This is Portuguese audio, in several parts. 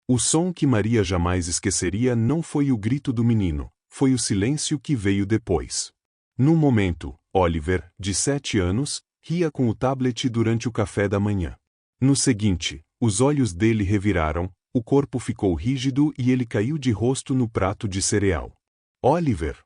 O som que Maria jamais esqueceria não foi o grito do menino, foi o silêncio que veio depois. Num momento, Oliver, de 7 anos, ria com o tablet durante o café da manhã. No seguinte, os olhos dele reviraram, o corpo ficou rígido e ele caiu de rosto no prato de cereal. Oliver!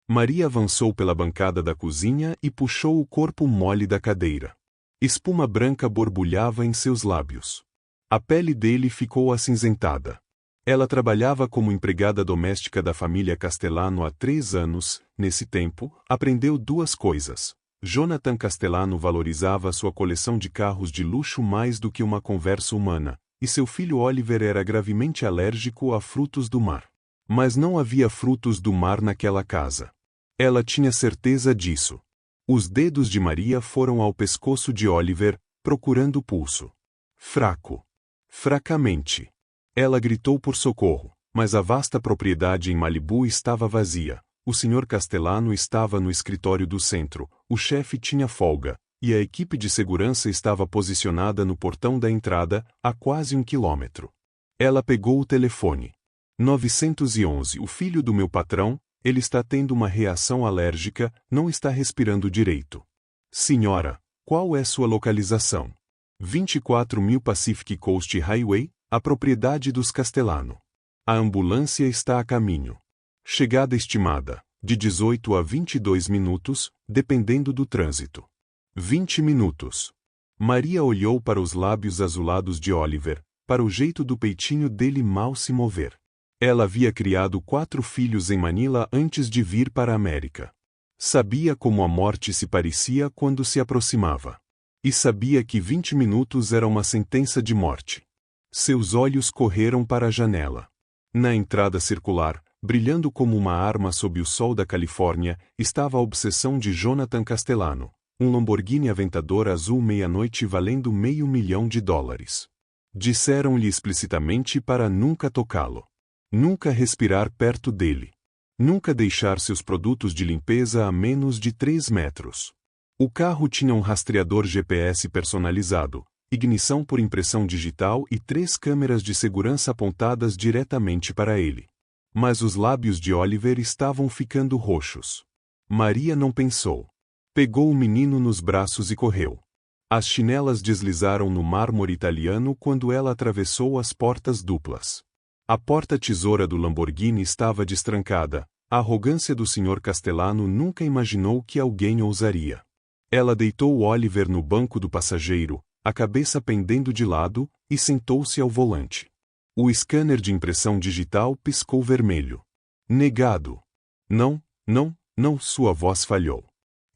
Maria avançou pela bancada da cozinha e puxou o corpo mole da cadeira. Espuma branca borbulhava em seus lábios. A pele dele ficou acinzentada. Ela trabalhava como empregada doméstica da família Castellano há 3 anos. Nesse tempo, aprendeu 2 coisas. Jonathan Castellano valorizava sua coleção de carros de luxo mais do que uma conversa humana, e seu filho Oliver era gravemente alérgico a frutos do mar. Mas não havia frutos do mar naquela casa. Ela tinha certeza disso. Os dedos de Maria foram ao pescoço de Oliver, procurando o pulso. Fraco. Fracamente. Ela gritou por socorro, mas a vasta propriedade em Malibu estava vazia. O Sr. Castellano estava no escritório do centro, o chefe tinha folga, e a equipe de segurança estava posicionada no portão da entrada, a quase 1 quilômetro. Ela pegou o telefone. 911. O filho do meu patrão, ele está tendo uma reação alérgica, não está respirando direito. Senhora, qual é sua localização? 24.000 Pacific Coast Highway, a propriedade dos Castellano. A ambulância está a caminho. Chegada estimada, de 18 a 22 minutos, dependendo do trânsito. 20 minutos. Maria olhou para os lábios azulados de Oliver, para o jeito do peitinho dele mal se mover. Ela havia criado 4 filhos em Manila antes de vir para a América. Sabia como a morte se parecia quando se aproximava. E sabia que 20 minutos era uma sentença de morte. Seus olhos correram para a janela. Na entrada circular, brilhando como uma arma sob o sol da Califórnia, estava a obsessão de Jonathan Castellano, um Lamborghini Aventador azul meia-noite valendo $500.000. Disseram-lhe explicitamente para nunca tocá-lo. Nunca respirar perto dele. Nunca deixar seus produtos de limpeza a menos de 3 metros. O carro tinha um rastreador GPS personalizado, ignição por impressão digital e 3 câmeras de segurança apontadas diretamente para ele. Mas os lábios de Oliver estavam ficando roxos. Maria não pensou. Pegou o menino nos braços e correu. As chinelas deslizaram no mármore italiano quando ela atravessou as portas duplas. A porta-tesoura do Lamborghini estava destrancada. A arrogância do Sr. Castellano nunca imaginou que alguém ousaria. Ela deitou Oliver no banco do passageiro, a cabeça pendendo de lado, e sentou-se ao volante. O scanner de impressão digital piscou vermelho. Negado. Não, não, não, sua voz falhou.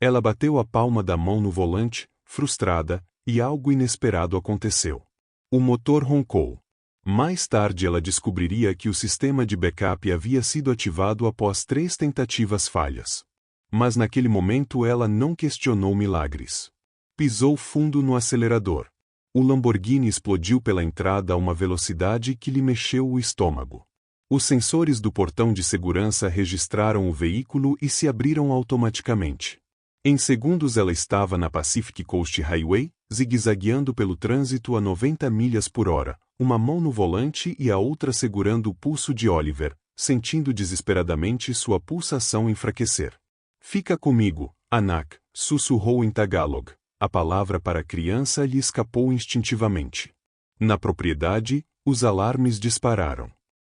Ela bateu a palma da mão no volante, frustrada, e algo inesperado aconteceu. O motor roncou. Mais tarde ela descobriria que o sistema de backup havia sido ativado após 3 tentativas falhas. Mas naquele momento ela não questionou milagres. Pisou fundo no acelerador. O Lamborghini explodiu pela entrada a uma velocidade que lhe mexeu o estômago. Os sensores do portão de segurança registraram o veículo e se abriram automaticamente. Em segundos ela estava na Pacific Coast Highway, zigue-zagueando pelo trânsito a 90 milhas por hora, uma mão no volante e a outra segurando o pulso de Oliver, sentindo desesperadamente sua pulsação enfraquecer. Fica comigo, Anak, sussurrou em Tagalog. A palavra para criança lhe escapou instintivamente. Na propriedade, os alarmes dispararam.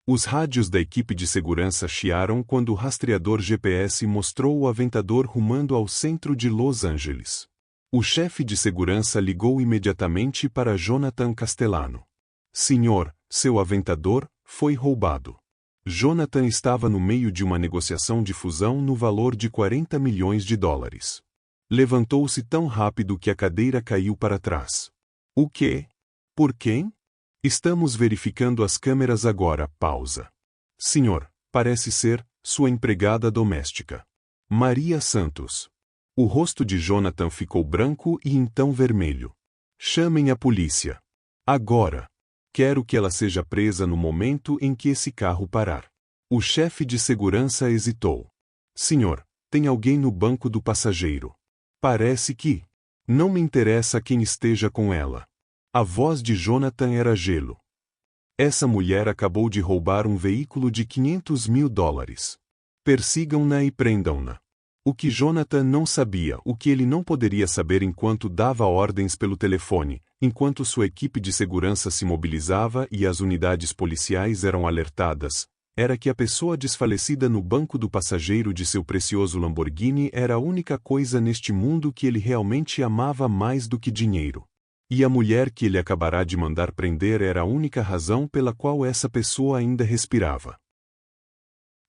Os rádios da equipe de segurança chiaram quando o rastreador GPS mostrou o Aventador rumando ao centro de Los Angeles. O chefe de segurança ligou imediatamente para Jonathan Castellano. Senhor, seu Aventador foi roubado. Jonathan estava no meio de uma negociação de fusão no valor de $40 milhões. Levantou-se tão rápido que a cadeira caiu para trás. O quê? Por quem? Estamos verificando as câmeras agora. Pausa. Senhor, parece ser sua empregada doméstica. Maria Santos. O rosto de Jonathan ficou branco e então vermelho. Chamem a polícia. Agora. Quero que ela seja presa no momento em que esse carro parar. O chefe de segurança hesitou. Senhor, tem alguém no banco do passageiro. Parece que. Não me interessa quem esteja com ela. A voz de Jonathan era gelo. Essa mulher acabou de roubar um veículo de $500.000. Persigam-na e prendam-na. O que Jonathan não sabia, o que ele não poderia saber enquanto dava ordens pelo telefone, enquanto sua equipe de segurança se mobilizava e as unidades policiais eram alertadas, era que a pessoa desfalecida no banco do passageiro de seu precioso Lamborghini era a única coisa neste mundo que ele realmente amava mais do que dinheiro. E a mulher que ele acabará de mandar prender era a única razão pela qual essa pessoa ainda respirava.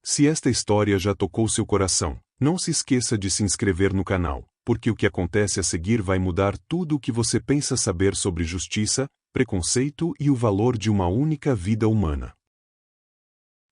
Se esta história já tocou seu coração, não se esqueça de se inscrever no canal, porque o que acontece a seguir vai mudar tudo o que você pensa saber sobre justiça, preconceito e o valor de uma única vida humana.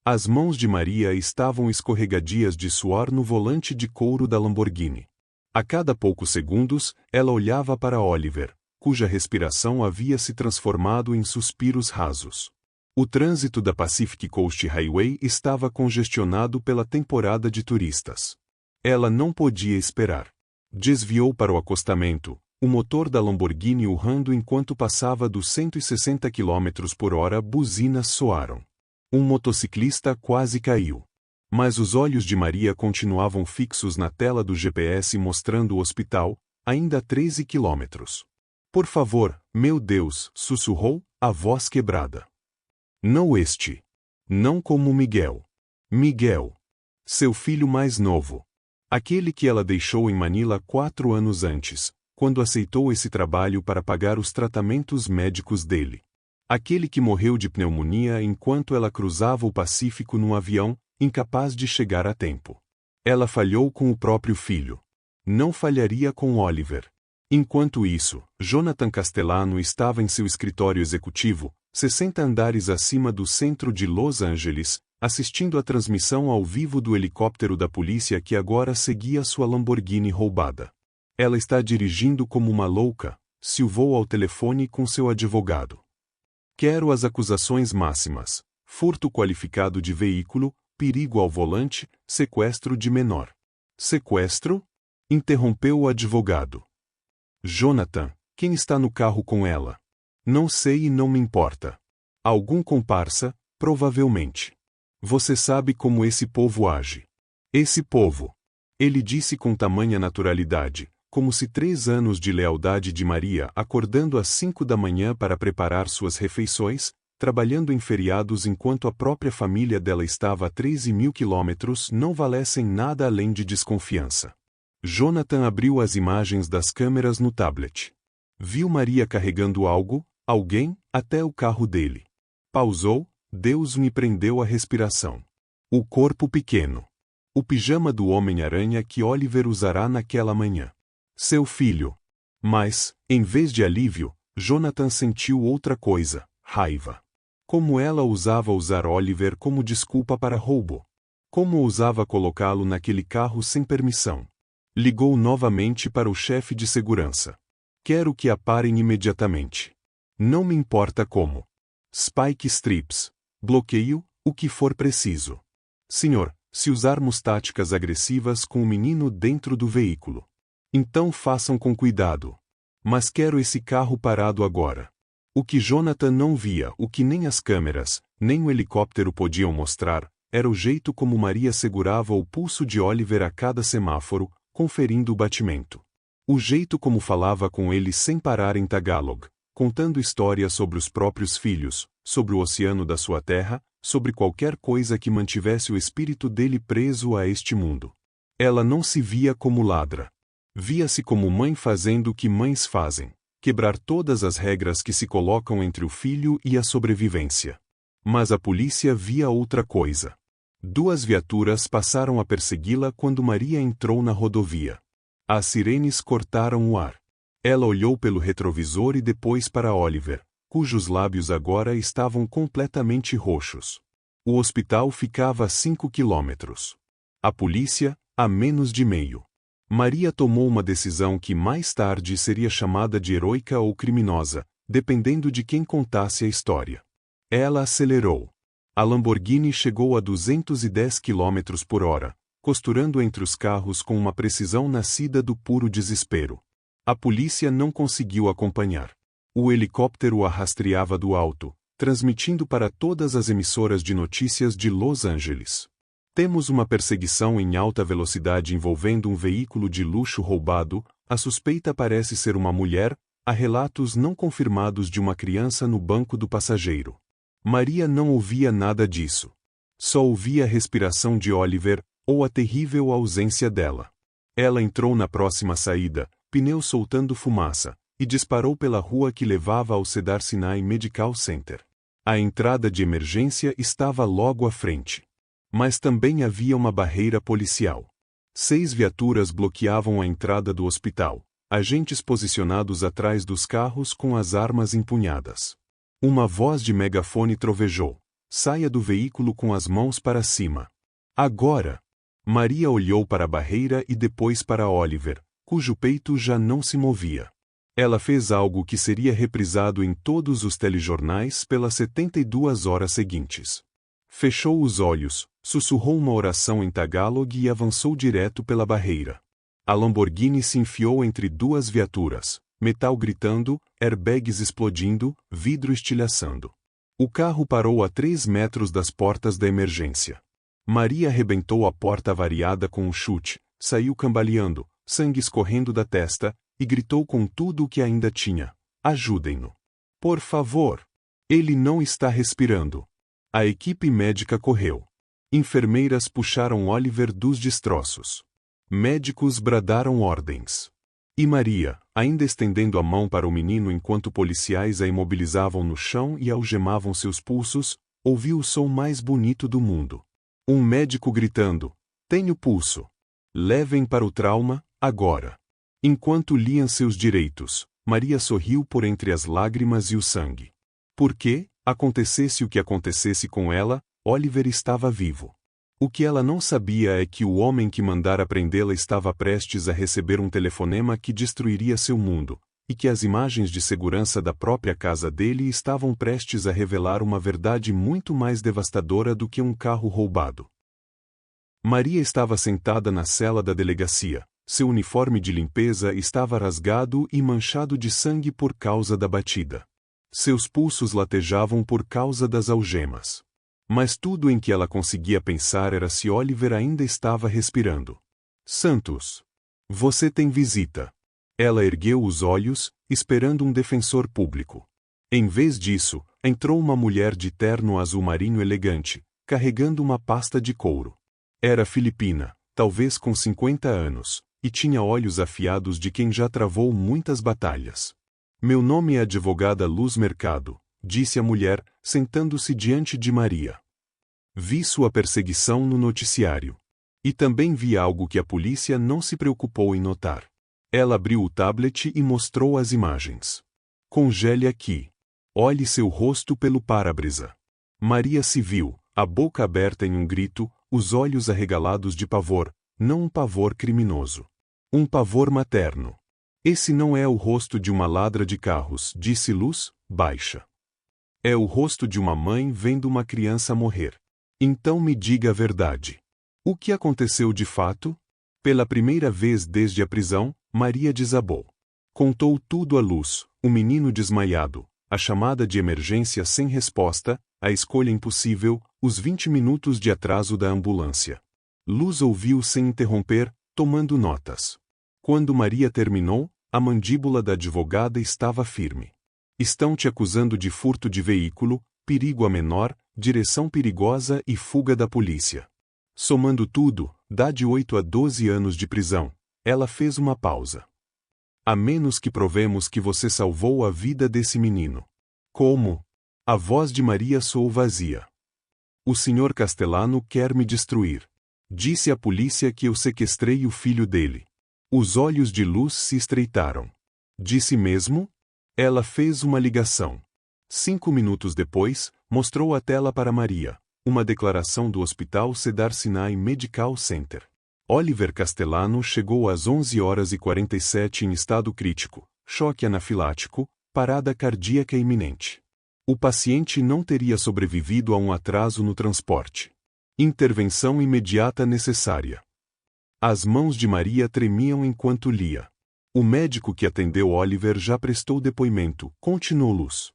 As mãos de Maria estavam escorregadias de suor no volante de couro da Lamborghini. A cada poucos segundos, ela olhava para Oliver, cuja respiração havia se transformado em suspiros rasos. O trânsito da Pacific Coast Highway estava congestionado pela temporada de turistas. Ela não podia esperar. Desviou para o acostamento, o motor da Lamborghini urrando enquanto passava dos 160 km/h. Buzinas soaram. Um motociclista quase caiu. Mas os olhos de Maria continuavam fixos na tela do GPS mostrando o hospital, ainda a 13 quilômetros. Por favor, meu Deus, sussurrou, a voz quebrada. Não este. Não como Miguel. Miguel. Seu filho mais novo. Aquele que ela deixou em Manila 4 anos antes, quando aceitou esse trabalho para pagar os tratamentos médicos dele. Aquele que morreu de pneumonia enquanto ela cruzava o Pacífico num avião, incapaz de chegar a tempo. Ela falhou com o próprio filho. Não falharia com Oliver. Enquanto isso, Jonathan Castellano estava em seu escritório executivo, 60 andares acima do centro de Los Angeles, assistindo à transmissão ao vivo do helicóptero da polícia que agora seguia sua Lamborghini roubada. Ela está dirigindo como uma louca, silvou ao telefone com seu advogado. Quero as acusações máximas: furto qualificado de veículo, perigo ao volante, sequestro de menor. Sequestro? Interrompeu o advogado. Jonathan, quem está no carro com ela? Não sei e não me importa. Algum comparsa, provavelmente. Você sabe como esse povo age. Esse povo. Ele disse com tamanha naturalidade, como se 3 anos de lealdade de Maria acordando às 5 da manhã para preparar suas refeições, trabalhando em feriados enquanto a própria família dela estava a 13.000 quilômetros não valessem nada além de desconfiança. Jonathan abriu as imagens das câmeras no tablet. Viu Maria carregando algo, alguém, até o carro dele. Pausou, Deus me prendeu a respiração. O corpo pequeno. O pijama do Homem-Aranha que Oliver usará naquela manhã. Seu filho. Mas, em vez de alívio, Jonathan sentiu outra coisa, raiva. Como ela ousava usar Oliver como desculpa para roubo. Como ousava colocá-lo naquele carro sem permissão. Ligou novamente para o chefe de segurança. Quero que a parem imediatamente. Não me importa como. Spike strips. Bloqueio, o que for preciso. Senhor, se usarmos táticas agressivas com o menino dentro do veículo. Então façam com cuidado. Mas quero esse carro parado agora. O que Jonathan não via, o que nem as câmeras, nem o helicóptero podiam mostrar, era o jeito como Maria segurava o pulso de Oliver a cada semáforo, conferindo o batimento. O jeito como falava com ele sem parar em Tagalog, contando histórias sobre os próprios filhos, sobre o oceano da sua terra, sobre qualquer coisa que mantivesse o espírito dele preso a este mundo. Ela não se via como ladra. Via-se como mãe fazendo o que mães fazem, quebrar todas as regras que se colocam entre o filho e a sobrevivência. Mas a polícia via outra coisa. 2 viaturas passaram a persegui-la quando Maria entrou na rodovia. As sirenes cortaram o ar. Ela olhou pelo retrovisor e depois para Oliver, cujos lábios agora estavam completamente roxos. O hospital ficava a 5 quilômetros. A polícia, a menos de meio. Maria tomou uma decisão que mais tarde seria chamada de heroica ou criminosa, dependendo de quem contasse a história. Ela acelerou. A Lamborghini chegou a 210 km/h, costurando entre os carros com uma precisão nascida do puro desespero. A polícia não conseguiu acompanhar. O helicóptero a rastreava do alto, transmitindo para todas as emissoras de notícias de Los Angeles. Temos uma perseguição em alta velocidade envolvendo um veículo de luxo roubado. A suspeita parece ser uma mulher. Há relatos não confirmados de uma criança no banco do passageiro. Maria não ouvia nada disso. Só ouvia a respiração de Oliver, ou a terrível ausência dela. Ela entrou na próxima saída, pneu soltando fumaça, e disparou pela rua que levava ao Cedars-Sinai Medical Center. A entrada de emergência estava logo à frente. Mas também havia uma barreira policial. 6 viaturas bloqueavam a entrada do hospital, agentes posicionados atrás dos carros com as armas empunhadas. Uma voz de megafone trovejou: saia do veículo com as mãos para cima. Agora! Maria olhou para a barreira e depois para Oliver, cujo peito já não se movia. Ela fez algo que seria reprisado em todos os telejornais pelas 72 horas seguintes. Fechou os olhos, sussurrou uma oração em Tagalog e avançou direto pela barreira. A Lamborghini se enfiou entre 2 viaturas, metal gritando, airbags explodindo, vidro estilhaçando. O carro parou a 3 metros das portas da emergência. Maria arrebentou a porta avariada com um chute, saiu cambaleando, sangue escorrendo da testa, e gritou com tudo o que ainda tinha: ajudem-no. Por favor! Ele não está respirando. A equipe médica correu. Enfermeiras puxaram Oliver dos destroços. Médicos bradaram ordens. E Maria, ainda estendendo a mão para o menino enquanto policiais a imobilizavam no chão e algemavam seus pulsos, ouviu o som mais bonito do mundo. Um médico gritando: tenho pulso. Levem para o trauma, agora. Enquanto liam seus direitos, Maria sorriu por entre as lágrimas e o sangue. Porque, acontecesse o que acontecesse com ela, Oliver estava vivo. O que ela não sabia é que o homem que mandara prendê-la estava prestes a receber um telefonema que destruiria seu mundo, e que as imagens de segurança da própria casa dele estavam prestes a revelar uma verdade muito mais devastadora do que um carro roubado. Maria estava sentada na cela da delegacia. Seu uniforme de limpeza estava rasgado e manchado de sangue por causa da batida. Seus pulsos latejavam por causa das algemas. Mas tudo em que ela conseguia pensar era se Oliver ainda estava respirando. Santos! Você tem visita. Ela ergueu os olhos, esperando um defensor público. Em vez disso, entrou uma mulher de terno azul marinho elegante, carregando uma pasta de couro. Era filipina, talvez com 50 anos, e tinha olhos afiados de quem já travou muitas batalhas. Meu nome é advogada Luz Mercado, disse a mulher, sentando-se diante de Maria. Vi sua perseguição no noticiário. E também vi algo que a polícia não se preocupou em notar. Ela abriu o tablet e mostrou as imagens. Congele aqui. Olhe seu rosto pelo para-brisa. Maria se viu, a boca aberta em um grito, os olhos arregalados de pavor, não um pavor criminoso. Um pavor materno. Esse não é o rosto de uma ladra de carros, disse Luz, baixa. É o rosto de uma mãe vendo uma criança morrer. Então me diga a verdade. O que aconteceu de fato? Pela primeira vez desde a prisão, Maria desabou. Contou tudo à Luz, o menino desmaiado, a chamada de emergência sem resposta, a escolha impossível, os 20 minutos de atraso da ambulância. Luz ouviu sem interromper, tomando notas. Quando Maria terminou, a mandíbula da advogada estava firme. Estão te acusando de furto de veículo, perigo a menor, direção perigosa e fuga da polícia. Somando tudo, dá de 8 a 12 anos de prisão. Ela fez uma pausa. A menos que provemos que você salvou a vida desse menino. Como? A voz de Maria soou vazia. O senhor Castellano quer me destruir. Disse à polícia que eu sequestrei o filho dele. Os olhos de Luz se estreitaram. Disse mesmo? Ela fez uma ligação. 5 minutos depois, mostrou a tela para Maria. Uma declaração do Hospital Cedars-Sinai Medical Center. Oliver Castellano chegou às 11h47 em estado crítico, choque anafilático, parada cardíaca iminente. O paciente não teria sobrevivido a um atraso no transporte. Intervenção imediata necessária. As mãos de Maria tremiam enquanto lia. O médico que atendeu Oliver já prestou depoimento, continuou Luz.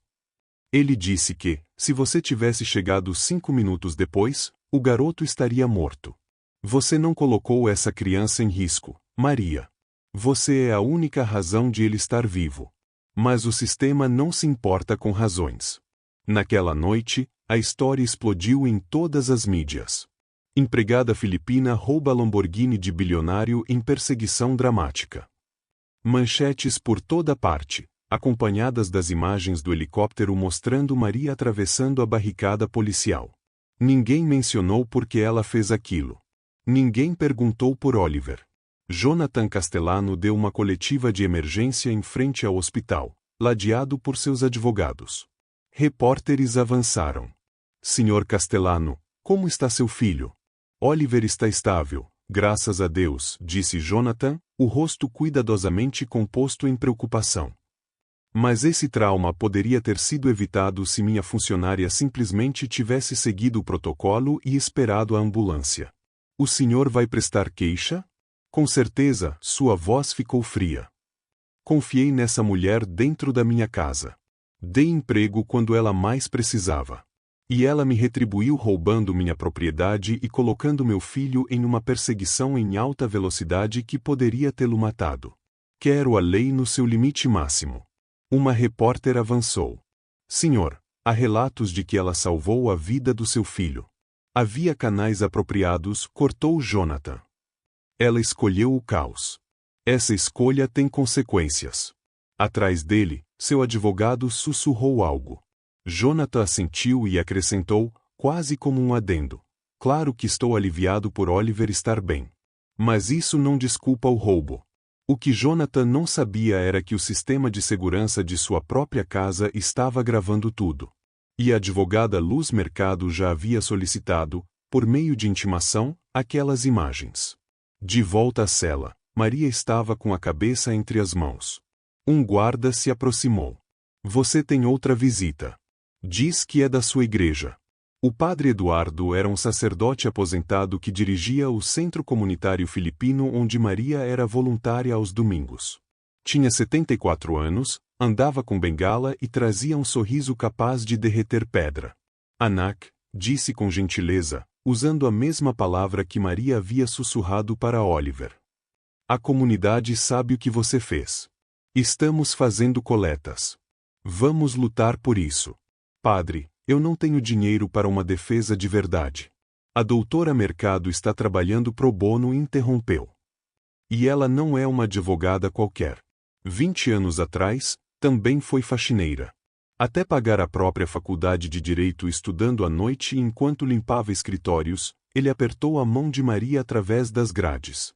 Ele disse que, Se você tivesse chegado 5 minutos depois, o garoto estaria morto. Você não colocou essa criança em risco, Maria. Você é a única razão de ele estar vivo. Mas o sistema não se importa com razões. Naquela noite, a história explodiu em todas as mídias. Empregada filipina rouba Lamborghini de bilionário em perseguição dramática. Manchetes por toda parte, acompanhadas das imagens do helicóptero mostrando Maria atravessando a barricada policial. Ninguém mencionou por que ela fez aquilo. Ninguém perguntou por Oliver. Jonathan Castellano deu uma coletiva de emergência em frente ao hospital, ladeado por seus advogados. Repórteres avançaram. Senhor Castellano, como está seu filho? Oliver está estável, graças a Deus, disse Jonathan, o rosto cuidadosamente composto em preocupação. Mas esse trauma poderia ter sido evitado se minha funcionária simplesmente tivesse seguido o protocolo e esperado a ambulância. O senhor vai prestar queixa? Com certeza, sua voz ficou fria. Confiei nessa mulher dentro da minha casa. Dei emprego quando ela mais precisava. E ela me retribuiu roubando minha propriedade e colocando meu filho em uma perseguição em alta velocidade que poderia tê-lo matado. Quero a lei no seu limite máximo. Uma repórter avançou. Senhor, há relatos de que ela salvou a vida do seu filho. Havia canais apropriados, cortou Jonathan. Ela escolheu o caos. Essa escolha tem consequências. Atrás dele, seu advogado sussurrou algo. Jonathan assentiu e acrescentou, quase como um adendo. Claro que estou aliviado por Oliver estar bem. Mas isso não desculpa o roubo. O que Jonathan não sabia era que o sistema de segurança de sua própria casa estava gravando tudo. E a advogada Luz Mercado já havia solicitado, por meio de intimação, aquelas imagens. De volta à cela, Maria estava com a cabeça entre as mãos. Um guarda se aproximou. Você tem outra visita. Diz que é da sua igreja. O padre Eduardo era um sacerdote aposentado que dirigia o centro comunitário filipino onde Maria era voluntária aos domingos. Tinha 74 anos, andava com bengala e trazia um sorriso capaz de derreter pedra. Anak, disse com gentileza, usando a mesma palavra que Maria havia sussurrado para Oliver. A comunidade sabe o que você fez. Estamos fazendo coletas. Vamos lutar por isso. Padre, eu não tenho dinheiro para uma defesa de verdade. A doutora Mercado está trabalhando pro bono e interrompeu. E ela não é uma advogada qualquer. 20 anos atrás, também foi faxineira. Até pagar a própria faculdade de Direito estudando à noite enquanto limpava escritórios, ele apertou a mão de Maria através das grades.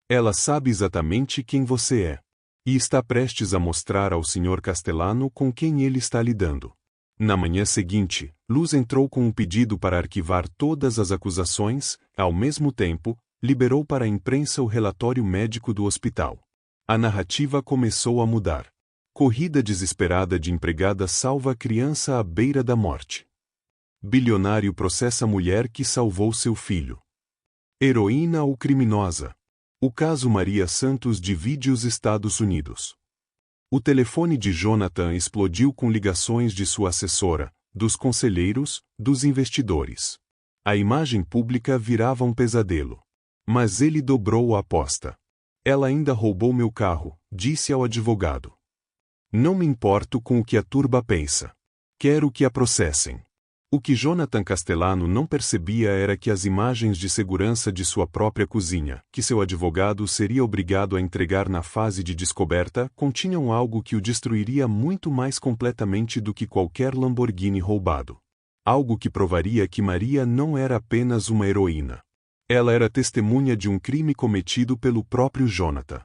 Ela sabe exatamente quem você é. E está prestes a mostrar ao Sr. Castellano com quem ele está lidando. Na manhã seguinte, Luz entrou com um pedido para arquivar todas as acusações, ao mesmo tempo, liberou para a imprensa o relatório médico do hospital. A narrativa começou a mudar. Corrida desesperada de empregada salva a criança à beira da morte. Bilionário processa mulher que salvou seu filho. Heroína ou criminosa? O caso Maria Santos divide os Estados Unidos. O telefone de Jonathan explodiu com ligações de sua assessora, dos conselheiros, dos investidores. A imagem pública virava um pesadelo. Mas ele dobrou a aposta. Ela ainda roubou meu carro, disse ao advogado. Não me importo com o que a turba pensa. Quero que a processem. O que Jonathan Castellano não percebia era que as imagens de segurança de sua própria cozinha, que seu advogado seria obrigado a entregar na fase de descoberta, continham algo que o destruiria muito mais completamente do que qualquer Lamborghini roubado. Algo que provaria que Maria não era apenas uma heroína. Ela era testemunha de um crime cometido pelo próprio Jonathan.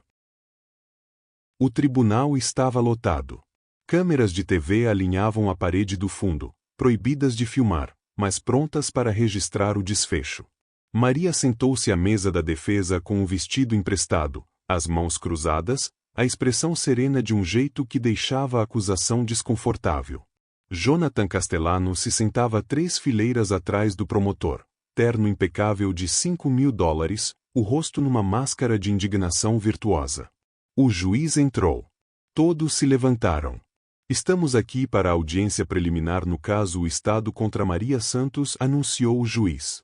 O tribunal estava lotado. Câmeras de TV alinhavam a parede do fundo, proibidas de filmar, mas prontas para registrar o desfecho. Maria sentou-se à mesa da defesa com o vestido emprestado, as mãos cruzadas, a expressão serena de um jeito que deixava a acusação desconfortável. Jonathan Castellano se sentava 3 fileiras atrás do promotor, terno impecável de $5.000, o rosto numa máscara de indignação virtuosa. O juiz entrou. Todos se levantaram. Estamos aqui para a audiência preliminar no caso O Estado contra Maria Santos, anunciou o juiz.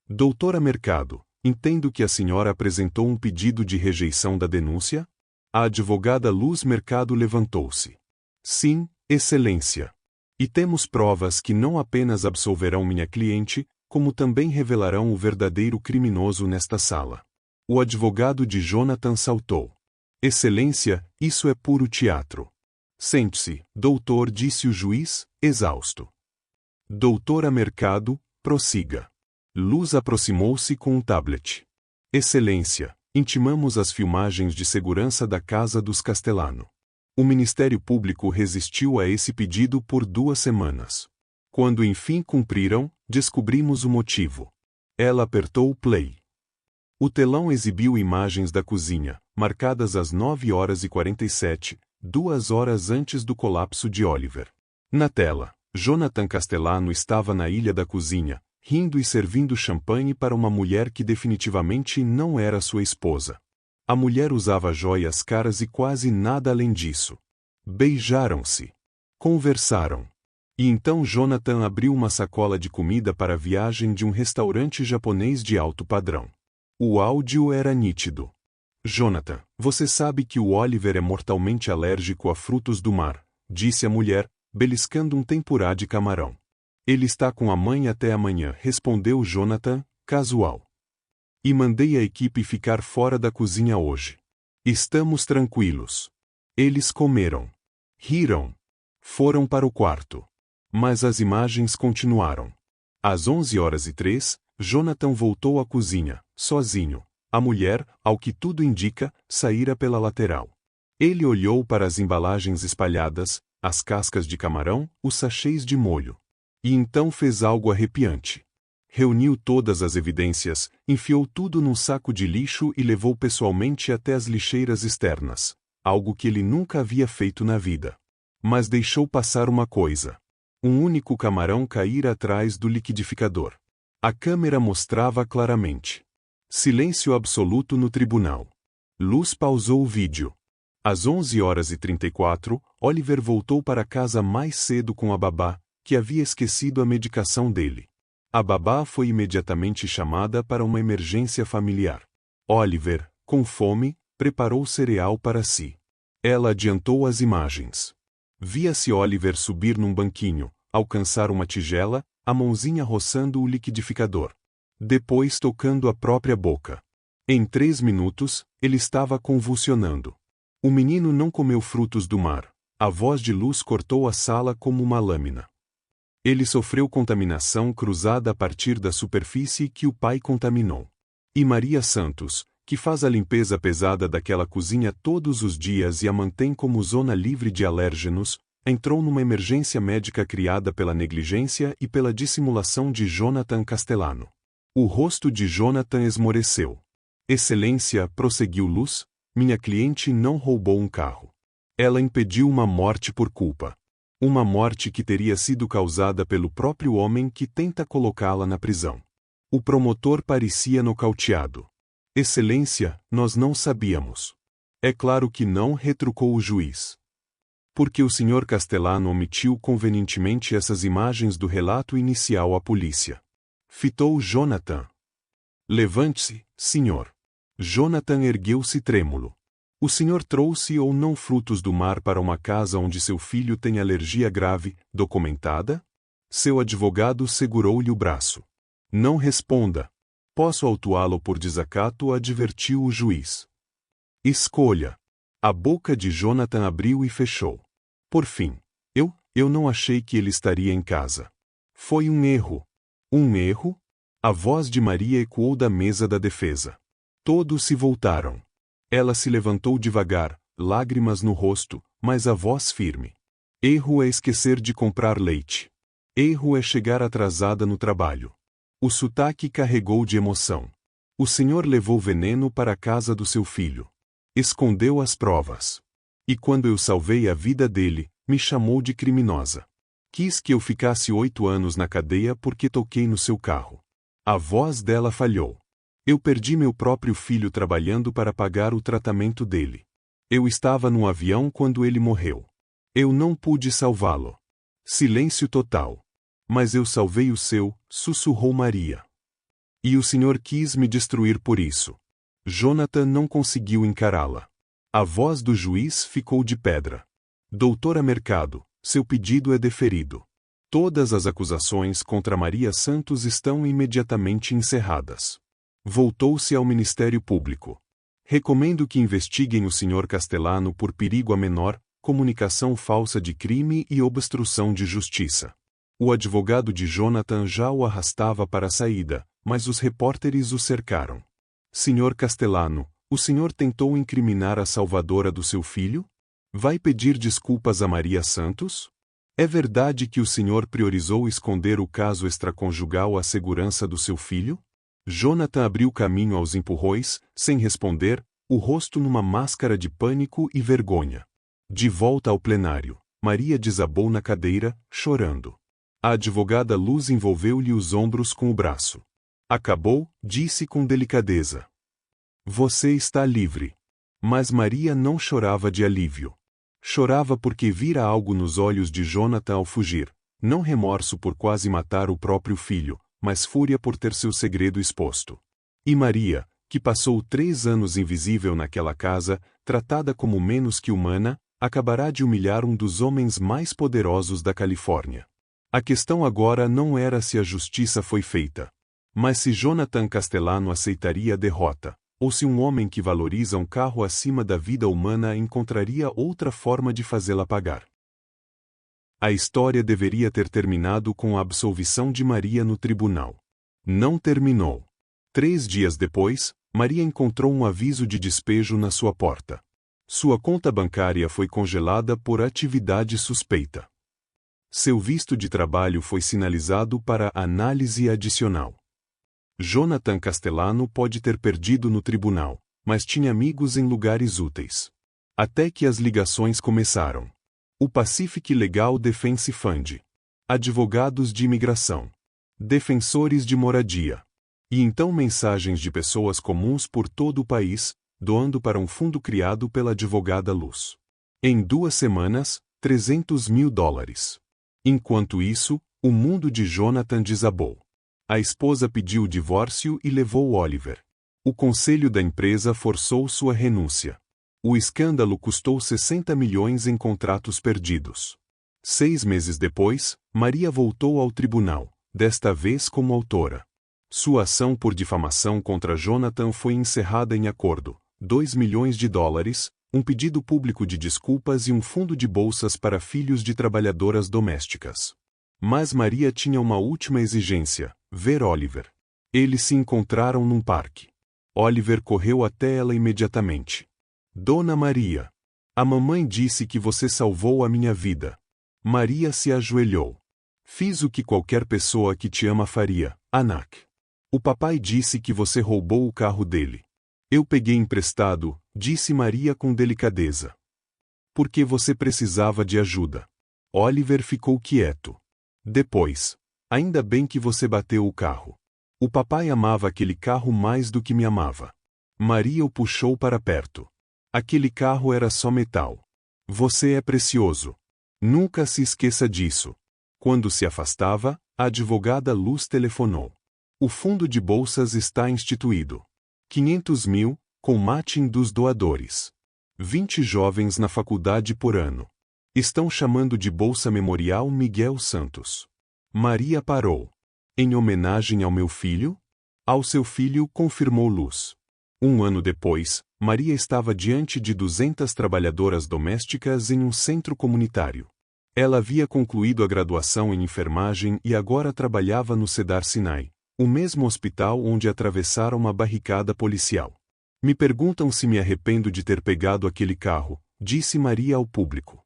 Doutora Mercado, entendo que a senhora apresentou um pedido de rejeição da denúncia? A advogada Luz Mercado levantou-se. Sim, Excelência. E temos provas que não apenas absolverão minha cliente, como também revelarão o verdadeiro criminoso nesta sala. O advogado de Jonathan saltou. Excelência, isso é puro teatro. Sente-se, doutor, disse o juiz, exausto. Doutora Mercado, prossiga. Luz aproximou-se com um tablet. Excelência, intimamos as filmagens de segurança da casa dos Castellano. O Ministério Público resistiu a esse pedido por 2 semanas. Quando enfim cumpriram, descobrimos o motivo. Ela apertou o play. O telão exibiu imagens da cozinha, marcadas às 9h47, 2 horas antes do colapso de Oliver. Na tela, Jonathan Castellano estava na ilha da cozinha, rindo e servindo champanhe para uma mulher que definitivamente não era sua esposa. A mulher usava joias caras e quase nada além disso. Beijaram-se. Conversaram. E então Jonathan abriu uma sacola de comida para a viagem de um restaurante japonês de alto padrão. O áudio era nítido. Jonathan, você sabe que o Oliver é mortalmente alérgico a frutos do mar, disse a mulher, beliscando um tempurá de camarão. Ele está com a mãe até amanhã, respondeu Jonathan, casual. E mandei a equipe ficar fora da cozinha hoje. Estamos tranquilos. Eles comeram. Riram. Foram para o quarto. Mas as imagens continuaram. Às 11h03, Jonathan voltou à cozinha, sozinho. A mulher, ao que tudo indica, saíra pela lateral. Ele olhou para as embalagens espalhadas, as cascas de camarão, os sachês de molho. E então fez algo arrepiante. Reuniu todas as evidências, enfiou tudo num saco de lixo e levou pessoalmente até as lixeiras externas, algo que ele nunca havia feito na vida. Mas deixou passar uma coisa. Um único camarão caíra atrás do liquidificador. A câmera mostrava claramente. Silêncio absoluto no tribunal. Luz pausou o vídeo. Às 11h34, Oliver voltou para casa mais cedo com a babá, que havia esquecido a medicação dele. A babá foi imediatamente chamada para uma emergência familiar. Oliver, com fome, preparou cereal para si. Ela adiantou as imagens. Via-se Oliver subir num banquinho, alcançar uma tigela, a mãozinha roçando o liquidificador. Depois tocando a própria boca. Em 3 minutos, ele estava convulsionando. O menino não comeu frutos do mar. A voz de Luz cortou a sala como uma lâmina. Ele sofreu contaminação cruzada a partir da superfície que o pai contaminou. E Maria Santos, que faz a limpeza pesada daquela cozinha todos os dias e a mantém como zona livre de alérgenos, entrou numa emergência médica criada pela negligência e pela dissimulação de Jonathan Castellano. O rosto de Jonathan esmoreceu. Excelência, prosseguiu Luz, minha cliente não roubou um carro. Ela impediu uma morte por culpa. Uma morte que teria sido causada pelo próprio homem que tenta colocá-la na prisão. O promotor parecia nocauteado. Excelência, nós não sabíamos. É claro que não, retrucou o juiz. Porque o Sr. Castellano omitiu convenientemente essas imagens do relato inicial à polícia. Fitou Jonathan. Levante-se, senhor. Jonathan ergueu-se trêmulo. O senhor trouxe ou não frutos do mar para uma casa onde seu filho tem alergia grave, documentada? Seu advogado segurou-lhe o braço. Não responda. Posso autuá-lo por desacato, advertiu o juiz. Escolha. A boca de Jonathan abriu e fechou. Por fim. Eu não achei que ele estaria em casa. Foi um erro. Um erro? A voz de Maria ecoou da mesa da defesa. Todos se voltaram. Ela se levantou devagar, lágrimas no rosto, mas a voz firme. Erro é esquecer de comprar leite. Erro é chegar atrasada no trabalho. O sotaque carregou de emoção. O senhor levou veneno para a casa do seu filho. Escondeu as provas. E quando eu salvei a vida dele, me chamou de criminosa. Quis que eu ficasse 8 anos na cadeia porque toquei no seu carro. A voz dela falhou. Eu perdi meu próprio filho trabalhando para pagar o tratamento dele. Eu estava no avião quando ele morreu. Eu não pude salvá-lo. Silêncio total. Mas eu salvei o seu, sussurrou Maria. E o senhor quis me destruir por isso. Jonathan não conseguiu encará-la. A voz do juiz ficou de pedra. Doutora Mercado, seu pedido é deferido. Todas as acusações contra Maria Santos estão imediatamente encerradas. Voltou-se ao Ministério Público. Recomendo que investiguem o Sr. Castellano por perigo a menor, comunicação falsa de crime e obstrução de justiça. O advogado de Jonathan já o arrastava para a saída, mas os repórteres o cercaram. Sr. Castellano, o senhor tentou incriminar a salvadora do seu filho? Vai pedir desculpas a Maria Santos? É verdade que o senhor priorizou esconder o caso extraconjugal à segurança do seu filho? Jonathan abriu caminho aos empurrões, sem responder, o rosto numa máscara de pânico e vergonha. De volta ao plenário, Maria desabou na cadeira, chorando. A advogada Luz envolveu-lhe os ombros com o braço. Acabou, disse com delicadeza. Você está livre. Mas Maria não chorava de alívio. Chorava porque vira algo nos olhos de Jonathan ao fugir, não remorso por quase matar o próprio filho, mas fúria por ter seu segredo exposto. E Maria, que passou 3 anos invisível naquela casa, tratada como menos que humana, acabará de humilhar um dos homens mais poderosos da Califórnia. A questão agora não era se a justiça foi feita, mas se Jonathan Castellano aceitaria a derrota, ou se um homem que valoriza um carro acima da vida humana encontraria outra forma de fazê-la pagar. A história deveria ter terminado com a absolvição de Maria no tribunal. Não terminou. 3 dias depois, Maria encontrou um aviso de despejo na sua porta. Sua conta bancária foi congelada por atividade suspeita. Seu visto de trabalho foi sinalizado para análise adicional. Jonathan Castellano pode ter perdido no tribunal, mas tinha amigos em lugares úteis. Até que as ligações começaram. O Pacific Legal Defense Fund. Advogados de imigração. Defensores de moradia. E então mensagens de pessoas comuns por todo o país, doando para um fundo criado pela advogada Luz. Em 2 semanas, $300 mil. Enquanto isso, o mundo de Jonathan desabou. A esposa pediu o divórcio e levou Oliver. O conselho da empresa forçou sua renúncia. O escândalo custou 60 milhões em contratos perdidos. 6 meses depois, Maria voltou ao tribunal, desta vez como autora. Sua ação por difamação contra Jonathan foi encerrada em acordo, $2 milhões, um pedido público de desculpas e um fundo de bolsas para filhos de trabalhadoras domésticas. Mas Maria tinha uma última exigência: ver Oliver. Eles se encontraram num parque. Oliver correu até ela imediatamente. Dona Maria, a mamãe disse que você salvou a minha vida. Maria se ajoelhou. Fiz o que qualquer pessoa que te ama faria, Anak. O papai disse que você roubou o carro dele. Eu peguei emprestado, disse Maria com delicadeza. Porque você precisava de ajuda. Oliver ficou quieto. Depois, ainda bem que você bateu o carro. O papai amava aquele carro mais do que me amava. Maria o puxou para perto. Aquele carro era só metal. Você é precioso. Nunca se esqueça disso. Quando se afastava, a advogada Luz telefonou. O fundo de bolsas está instituído. 500 mil, com matching dos doadores. 20 jovens na faculdade por ano. Estão chamando de Bolsa Memorial Miguel Santos. Maria parou. Em homenagem ao meu filho? Ao seu filho, confirmou Luz. 1 ano depois, Maria estava diante de 200 trabalhadoras domésticas em um centro comunitário. Ela havia concluído a graduação em enfermagem e agora trabalhava no Cedar Sinai, o mesmo hospital onde atravessaram uma barricada policial. Me perguntam se me arrependo de ter pegado aquele carro, disse Maria ao público.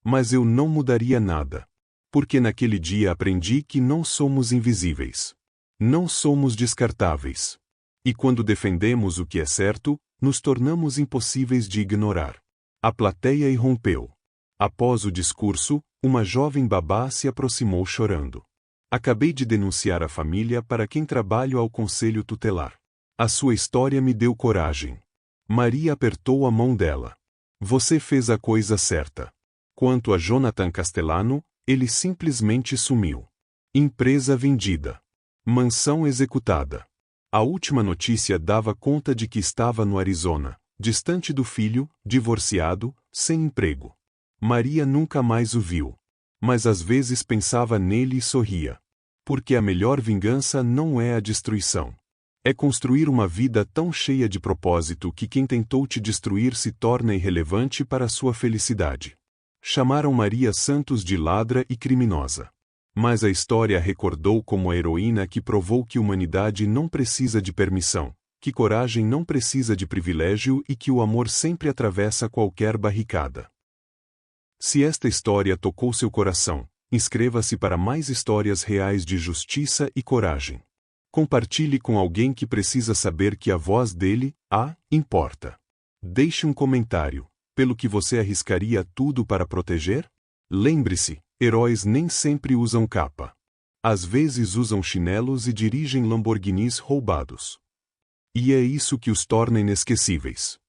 Mas eu não mudaria nada. Porque naquele dia aprendi que não somos invisíveis. Não somos descartáveis. E quando defendemos o que é certo, nos tornamos impossíveis de ignorar. A plateia irrompeu. Após o discurso, uma jovem babá se aproximou chorando. Acabei de denunciar a família para quem trabalho ao conselho tutelar. A sua história me deu coragem. Maria apertou a mão dela. Você fez a coisa certa. Quanto a Jonathan Castellano, ele simplesmente sumiu. Empresa vendida. Mansão executada. A última notícia dava conta de que estava no Arizona, distante do filho, divorciado, sem emprego. Maria nunca mais o viu. Mas às vezes pensava nele e sorria. Porque a melhor vingança não é a destruição. É construir uma vida tão cheia de propósito que quem tentou te destruir se torna irrelevante para a sua felicidade. Chamaram Maria Santos de ladra e criminosa. Mas a história a recordou como a heroína que provou que humanidade não precisa de permissão, que coragem não precisa de privilégio e que o amor sempre atravessa qualquer barricada. Se esta história tocou seu coração, inscreva-se para mais histórias reais de justiça e coragem. Compartilhe com alguém que precisa saber que a voz dele, importa. Deixe um comentário. Pelo que você arriscaria tudo para proteger? Lembre-se, heróis nem sempre usam capa. Às vezes usam chinelos e dirigem Lamborghinis roubados. E é isso que os torna inesquecíveis.